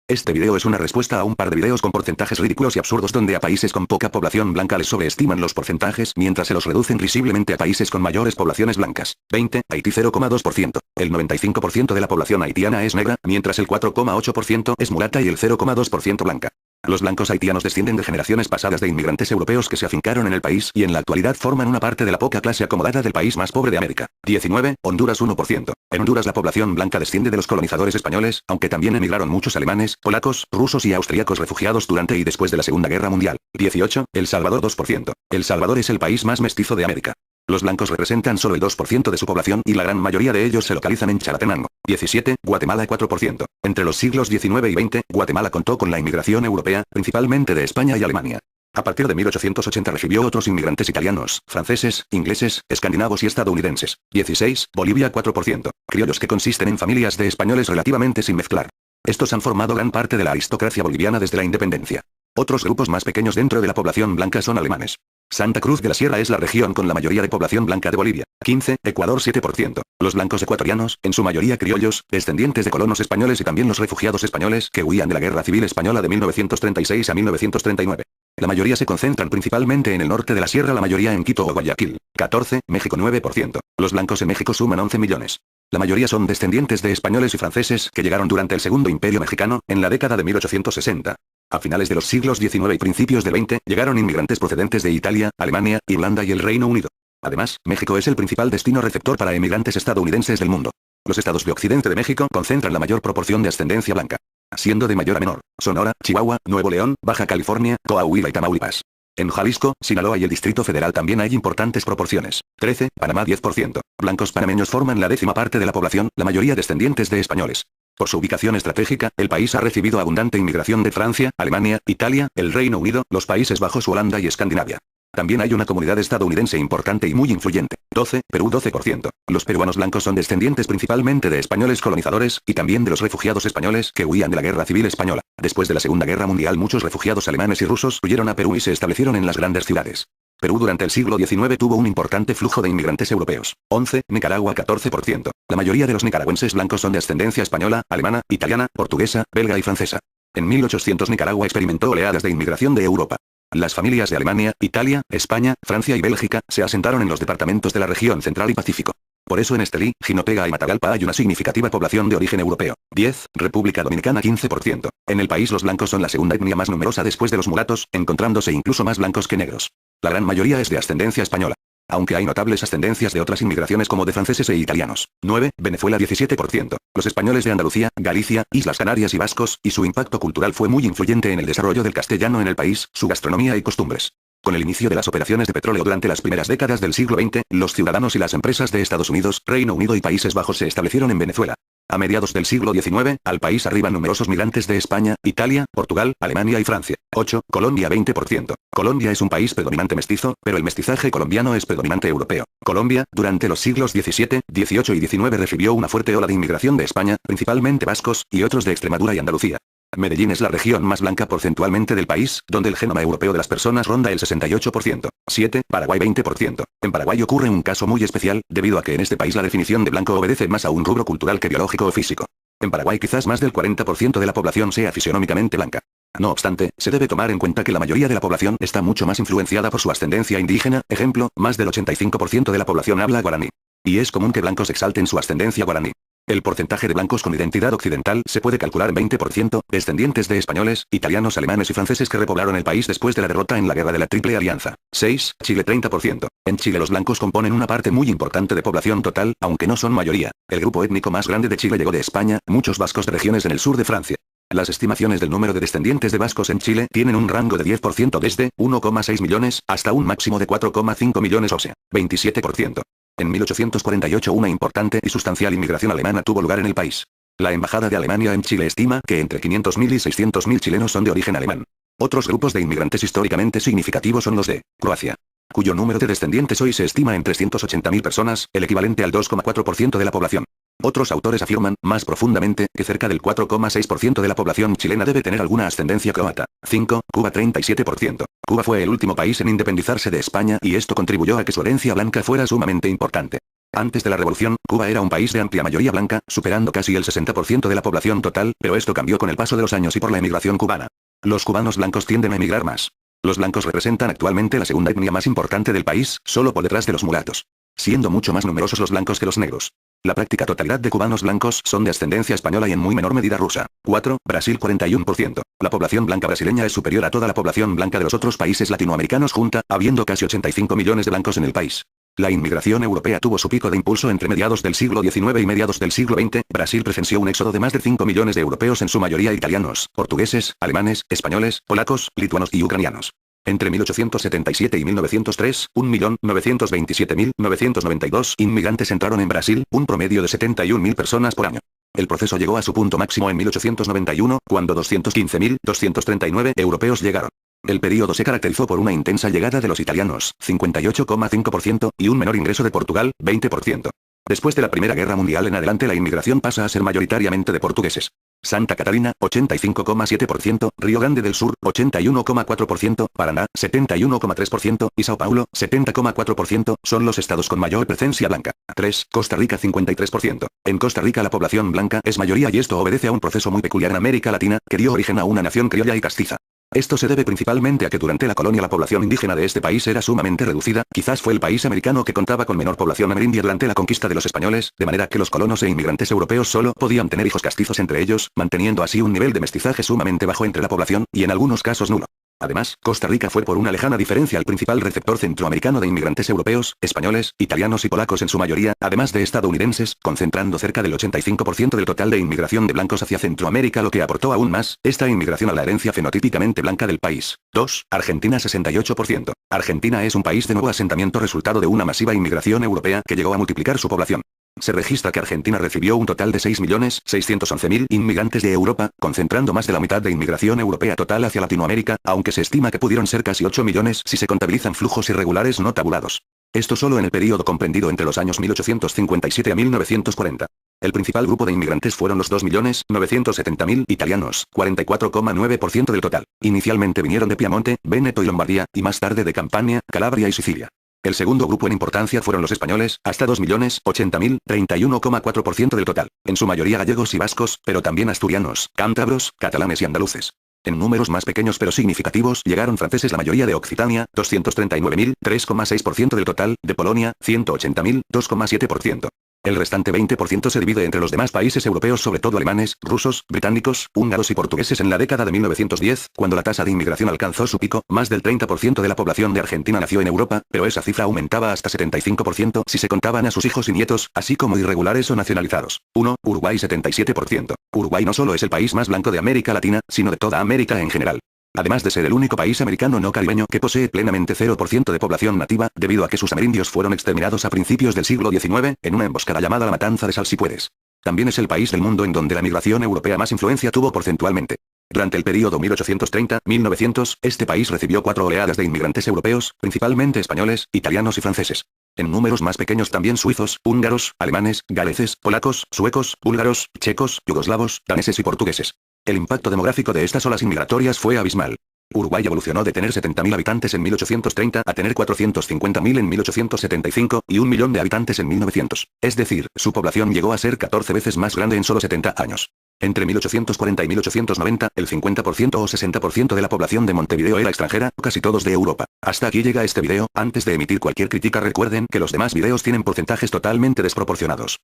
Este video es una respuesta a un par de videos con porcentajes ridículos y absurdos donde a países con poca población blanca les sobreestiman los porcentajes mientras se los reducen risiblemente a países con mayores poblaciones blancas. 20, Haití 0,2%. El 95% de la población haitiana es negra, mientras el 4,8% es mulata y el 0,2% blanca. Los blancos haitianos descienden de generaciones pasadas de inmigrantes europeos que se afincaron en el país y en la actualidad forman una parte de la poca clase acomodada del país más pobre de América. 19, Honduras 1%. En Honduras la población blanca desciende de los colonizadores españoles, aunque también emigraron muchos alemanes, polacos, rusos y austríacos refugiados durante y después de la Segunda Guerra Mundial. 18, El Salvador 2%. El Salvador es el país más mestizo de América. Los blancos representan solo el 2% de su población y la gran mayoría de ellos se localizan en Chalatenango. 17, Guatemala 4%. Entre los siglos XIX y XX, Guatemala contó con la inmigración europea, principalmente de España y Alemania. A partir de 1880 recibió otros inmigrantes italianos, franceses, ingleses, escandinavos y estadounidenses. 16, Bolivia 4%. Criollos que consisten en familias de españoles relativamente sin mezclar. Estos han formado gran parte de la aristocracia boliviana desde la independencia. Otros grupos más pequeños dentro de la población blanca son alemanes. Santa Cruz de la Sierra es la región con la mayoría de población blanca de Bolivia. 15, Ecuador 7%. Los blancos ecuatorianos, en su mayoría criollos, descendientes de colonos españoles y también los refugiados españoles que huían de la Guerra Civil Española de 1936 a 1939. La mayoría se concentran principalmente en el norte de la sierra, la mayoría en Quito o Guayaquil. 14, México 9%. Los blancos en México suman 11 millones. La mayoría son descendientes de españoles y franceses que llegaron durante el Segundo Imperio Mexicano, en la década de 1860. A finales de los siglos XIX y principios del XX, llegaron inmigrantes procedentes de Italia, Alemania, Irlanda y el Reino Unido. Además, México es el principal destino receptor para emigrantes estadounidenses del mundo. Los estados de Occidente de México concentran la mayor proporción de ascendencia blanca, siendo de mayor a menor: Sonora, Chihuahua, Nuevo León, Baja California, Coahuila y Tamaulipas. En Jalisco, Sinaloa y el Distrito Federal también hay importantes proporciones. 13, Panamá 10%. Blancos panameños forman la 10ª parte de la población, la mayoría descendientes de españoles. Por su ubicación estratégica, el país ha recibido abundante inmigración de Francia, Alemania, Italia, el Reino Unido, los Países Bajos, Holanda y Escandinavia. También hay una comunidad estadounidense importante y muy influyente. 12, Perú 12%. Los peruanos blancos son descendientes principalmente de españoles colonizadores, y también de los refugiados españoles que huían de la Guerra Civil Española. Después de la Segunda Guerra Mundial muchos refugiados alemanes y rusos huyeron a Perú y se establecieron en las grandes ciudades. Perú durante el siglo XIX tuvo un importante flujo de inmigrantes europeos. 11, Nicaragua 14%. La mayoría de los nicaragüenses blancos son de ascendencia española, alemana, italiana, portuguesa, belga y francesa. En 1800 Nicaragua experimentó oleadas de inmigración de Europa. Las familias de Alemania, Italia, España, Francia y Bélgica se asentaron en los departamentos de la región central y Pacífico. Por eso en Estelí, Jinotega y Matagalpa hay una significativa población de origen europeo. 10, República Dominicana 15%. En el país los blancos son la segunda etnia más numerosa después de los mulatos, encontrándose incluso más blancos que negros. La gran mayoría es de ascendencia española, aunque hay notables ascendencias de otras inmigraciones como de franceses e italianos. 9, Venezuela 17%. Los españoles de Andalucía, Galicia, Islas Canarias y vascos, y su impacto cultural fue muy influyente en el desarrollo del castellano en el país, su gastronomía y costumbres. Con el inicio de las operaciones de petróleo durante las primeras décadas del siglo XX, los ciudadanos y las empresas de Estados Unidos, Reino Unido y Países Bajos se establecieron en Venezuela. A mediados del siglo XIX, al país arriban numerosos migrantes de España, Italia, Portugal, Alemania y Francia. 8, Colombia 20%. Colombia es un país predominante mestizo, pero el mestizaje colombiano es predominante europeo. Colombia, durante los siglos XVII, XVIII y XIX recibió una fuerte ola de inmigración de España, principalmente vascos, y otros de Extremadura y Andalucía. Medellín es la región más blanca porcentualmente del país, donde el genoma europeo de las personas ronda el 68%. 7, Paraguay 20%. En Paraguay ocurre un caso muy especial, debido a que en este país la definición de blanco obedece más a un rubro cultural que biológico o físico. En Paraguay quizás más del 40% de la población sea fisionómicamente blanca. No obstante, se debe tomar en cuenta que la mayoría de la población está mucho más influenciada por su ascendencia indígena, ejemplo, más del 85% de la población habla guaraní. Y es común que blancos exalten su ascendencia guaraní. El porcentaje de blancos con identidad occidental se puede calcular en 20%, descendientes de españoles, italianos, alemanes y franceses que repoblaron el país después de la derrota en la Guerra de la Triple Alianza. 6, Chile 30%. En Chile los blancos componen una parte muy importante de población total, aunque no son mayoría. El grupo étnico más grande de Chile llegó de España, muchos vascos de regiones en el sur de Francia. Las estimaciones del número de descendientes de vascos en Chile tienen un rango de 10% desde 1,6 millones hasta un máximo de 4,5 millones, o sea, 27%. En 1848 una importante y sustancial inmigración alemana tuvo lugar en el país. La Embajada de Alemania en Chile estima que entre 500.000 y 600.000 chilenos son de origen alemán. Otros grupos de inmigrantes históricamente significativos son los de Croacia, cuyo número de descendientes hoy se estima en 380.000 personas, el equivalente al 2,4% de la población. Otros autores afirman, más profundamente, que cerca del 4,6% de la población chilena debe tener alguna ascendencia croata. 5, Cuba 37%. Cuba fue el último país en independizarse de España y esto contribuyó a que su herencia blanca fuera sumamente importante. Antes de la revolución, Cuba era un país de amplia mayoría blanca, superando casi el 60% de la población total, pero esto cambió con el paso de los años y por la emigración cubana. Los cubanos blancos tienden a emigrar más. Los blancos representan actualmente la segunda etnia más importante del país, solo por detrás de los mulatos, siendo mucho más numerosos los blancos que los negros. La práctica totalidad de cubanos blancos son de ascendencia española y en muy menor medida rusa. 4. Brasil 41%. La población blanca brasileña es superior a toda la población blanca de los otros países latinoamericanos junta, habiendo casi 85 millones de blancos en el país. La inmigración europea tuvo su pico de impulso entre mediados del siglo XIX y mediados del siglo XX. Brasil presenció un éxodo de más de 5 millones de europeos, en su mayoría italianos, portugueses, alemanes, españoles, polacos, lituanos y ucranianos. Entre 1877 y 1903, 1.927.992 inmigrantes entraron en Brasil, un promedio de 71.000 personas por año. El proceso llegó a su punto máximo en 1891, cuando 215.239 europeos llegaron. El período se caracterizó por una intensa llegada de los italianos, 58,5%, y un menor ingreso de Portugal, 20%. Después de la Primera Guerra Mundial en adelante la inmigración pasa a ser mayoritariamente de portugueses. Santa Catarina, 85,7%, Río Grande del Sur, 81,4%, Paraná, 71,3%, y Sao Paulo, 70,4%, son los estados con mayor presencia blanca. 3. Costa Rica 53%. En Costa Rica la población blanca es mayoría y esto obedece a un proceso muy peculiar en América Latina, que dio origen a una nación criolla y castiza. Esto se debe principalmente a que durante la colonia la población indígena de este país era sumamente reducida, quizás fue el país americano que contaba con menor población amerindia durante la conquista de los españoles, de manera que los colonos e inmigrantes europeos solo podían tener hijos castizos entre ellos, manteniendo así un nivel de mestizaje sumamente bajo entre la población, y en algunos casos nulo. Además, Costa Rica fue por una lejana diferencia el principal receptor centroamericano de inmigrantes europeos, españoles, italianos y polacos en su mayoría, además de estadounidenses, concentrando cerca del 85% del total de inmigración de blancos hacia Centroamérica, lo que aportó aún más esta inmigración a la herencia fenotípicamente blanca del país. 2. Argentina 68%. Argentina es un país de nuevo asentamiento resultado de una masiva inmigración europea que llegó a multiplicar su población. Se registra que Argentina recibió un total de 6.611.000 inmigrantes de Europa, concentrando más de la mitad de inmigración europea total hacia Latinoamérica, aunque se estima que pudieron ser casi 8 millones si se contabilizan flujos irregulares no tabulados. Esto solo en el periodo comprendido entre los años 1857 a 1940. El principal grupo de inmigrantes fueron los 2.970.000 italianos, 44,9% del total. Inicialmente vinieron de Piamonte, Véneto y Lombardía, y más tarde de Campania, Calabria y Sicilia. El segundo grupo en importancia fueron los españoles, hasta 2.080.000, 31,4% del total, en su mayoría gallegos y vascos, pero también asturianos, cántabros, catalanes y andaluces. En números más pequeños pero significativos llegaron franceses, la mayoría de Occitania, 239.000, 3,6% del total, de Polonia, 180.000, 2,7%. El restante 20% se divide entre los demás países europeos, sobre todo alemanes, rusos, británicos, húngaros y portugueses. En la década de 1910, cuando la tasa de inmigración alcanzó su pico, más del 30% de la población de Argentina nació en Europa, pero esa cifra aumentaba hasta 75% si se contaban a sus hijos y nietos, así como irregulares o nacionalizados. 1. Uruguay 77%. Uruguay no solo es el país más blanco de América Latina, sino de toda América en general. Además de ser el único país americano no caribeño que posee plenamente 0% de población nativa, debido a que sus amerindios fueron exterminados a principios del siglo XIX, en una emboscada llamada la Matanza de Salsipuedes. También es el país del mundo en donde la migración europea más influencia tuvo porcentualmente. Durante el periodo 1830-1900, este país recibió 4 oleadas de inmigrantes europeos, principalmente españoles, italianos y franceses. En números más pequeños también suizos, húngaros, alemanes, galeses, polacos, suecos, búlgaros, checos, yugoslavos, daneses y portugueses. El impacto demográfico de estas olas inmigratorias fue abismal. Uruguay evolucionó de tener 70.000 habitantes en 1830 a tener 450.000 en 1875, y 1 millón de habitantes en 1900. Es decir, su población llegó a ser 14 veces más grande en solo 70 años. Entre 1840 y 1890, el 50% o 60% de la población de Montevideo era extranjera, casi todos de Europa. Hasta aquí llega este video. Antes de emitir cualquier crítica recuerden que los demás videos tienen porcentajes totalmente desproporcionados.